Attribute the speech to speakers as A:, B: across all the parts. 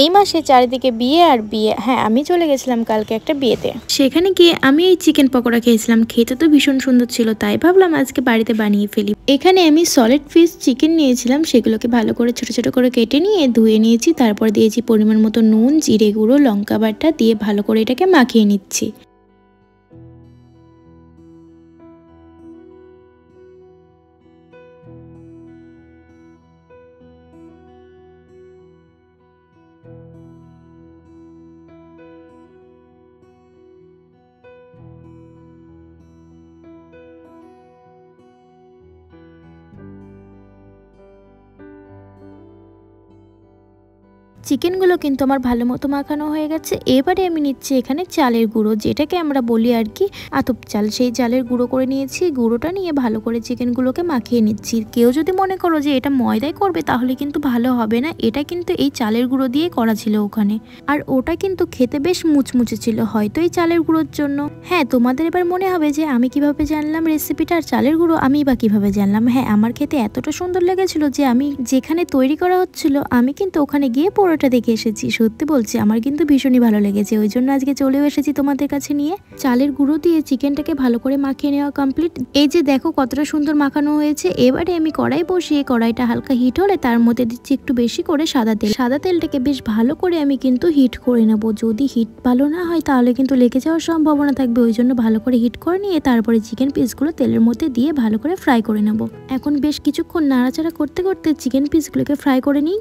A: এই মাসে চারিদিকে বিয়ে আর বিয়ে। হ্যাঁ, আমি চলে গেছিলাম কালকে একটা বিয়েতে। সেখানে গিয়ে আমি এই চিকেন পকোড়া খেয়েছিলাম। খেতে তো ভীষণ সুন্দর ছিল, তাই ভাবলাম আজকে বাড়িতে বানিয়ে ফেলি। এখানে আমি সলিড পিস চিকেন নিয়েছিলাম, সেগুলোকে ভালো করে ছোট ছোট করে কেটে নিয়ে ধুয়ে নিয়েছি। তারপর দিয়েছি পরিমাণ মতো নুন, জিরে গুঁড়ো, লঙ্কা বাটা দিয়ে ভালো করে এটাকে মাখিয়ে নিচ্ছি। চিকেনগুলো কিন্তু আমার ভালো মতো মাখানো হয়ে গেছে। এবারে আমি নিচ্ছি এখানে চালের গুঁড়ো, যেটাকে আমরা বলি আর কি আতপ চাল। সেই চালের গুঁড়ো করে নিয়েছি। গুঁড়োটা নিয়ে ভালো করে চিকেনগুলোকে মাখিয়ে নিচ্ছি। কেউ যদি মনে করো যে এটা ময়দায় করবে তাহলে কিন্তু ভালো হবে না, এটা কিন্তু এই চালের গুঁড়ো দিয়ে করা ছিল ওখানে। আর ওটা কিন্তু খেতে বেশ মুচমুচে ছিল, হয়তো এই চালের গুঁড়োর জন্য। হ্যাঁ, তোমাদের এবার মনে হবে যে আমি কিভাবে জানলাম রেসিপিটা, আর চালের গুঁড়ো আমি বা কিভাবে জানলাম। হ্যাঁ, আমার খেতে এতটা সুন্দর লেগেছিল যে আমি যেখানে তৈরি করা হচ্ছিল আমি কিন্তু ওখানে গিয়ে পুরোটা দেখে এসেছি। সত্যি বলছি, আমার কিন্তু ভীষণই ভালো লেগেছে, ওই জন্য আজকে চলেও এসেছি তোমাদের কাছে নিয়ে। চালের গুঁড়ো দিয়ে চিকেনটাকে ভালো করে মাখিয়ে নেওয়া কমপ্লিট। এই যে দেখো কতটা সুন্দর মাখানো হয়েছে। এবারে আমি কড়াই বসিয়ে কড়াইটা হালকা হিট হলে তার মধ্যে দিচ্ছি একটু বেশি করে সাদা তেল। সাদা তেলটাকে বেশ ভালো করে আমি কিন্তু হিট করে নেব। যদি হিট ভালো না হয় তাহলে কিন্তু লেগে যাওয়ার সম্ভাবনা থাকবে, ওই জন্য ভালো করে হিট করে নিয়ে তারপরে চিকেন পিসগুলো তেলের মধ্যে দিয়ে ভালো করে ফ্রাই করে নেব। এখন বেশ কিছুক্ষণ নাড়াচাড়া করতে করতে চিকেন পিসগুলোকে ফ্রাই করে নিই।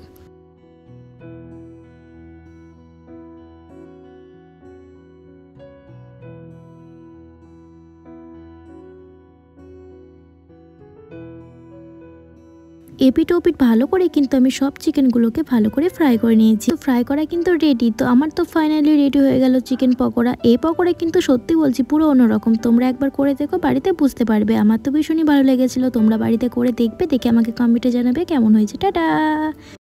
A: এপিট ওপিট ভালো করে কিন্তু আমি সব চিকেনগুলোকে ভালো করে ফ্রাই করে নিয়েছি। ফ্রাই করা কিন্তু রেডি। তো আমার তো ফাইনালি রেডি হয়ে গেল চিকেন পকোড়া। এই পকোড়া কিন্তু সত্যি বলছি পুরো অন্যরকম। তোমরা একবার করে দেখো, বাড়িতে বুঝতে পারবে। আমার তো ভীষণই ভালো লেগেছিল। তোমরা বাড়িতে করে দেখবে, দেখে আমাকে কমেন্টে জানাবে কেমন হয়েছে। টাটা।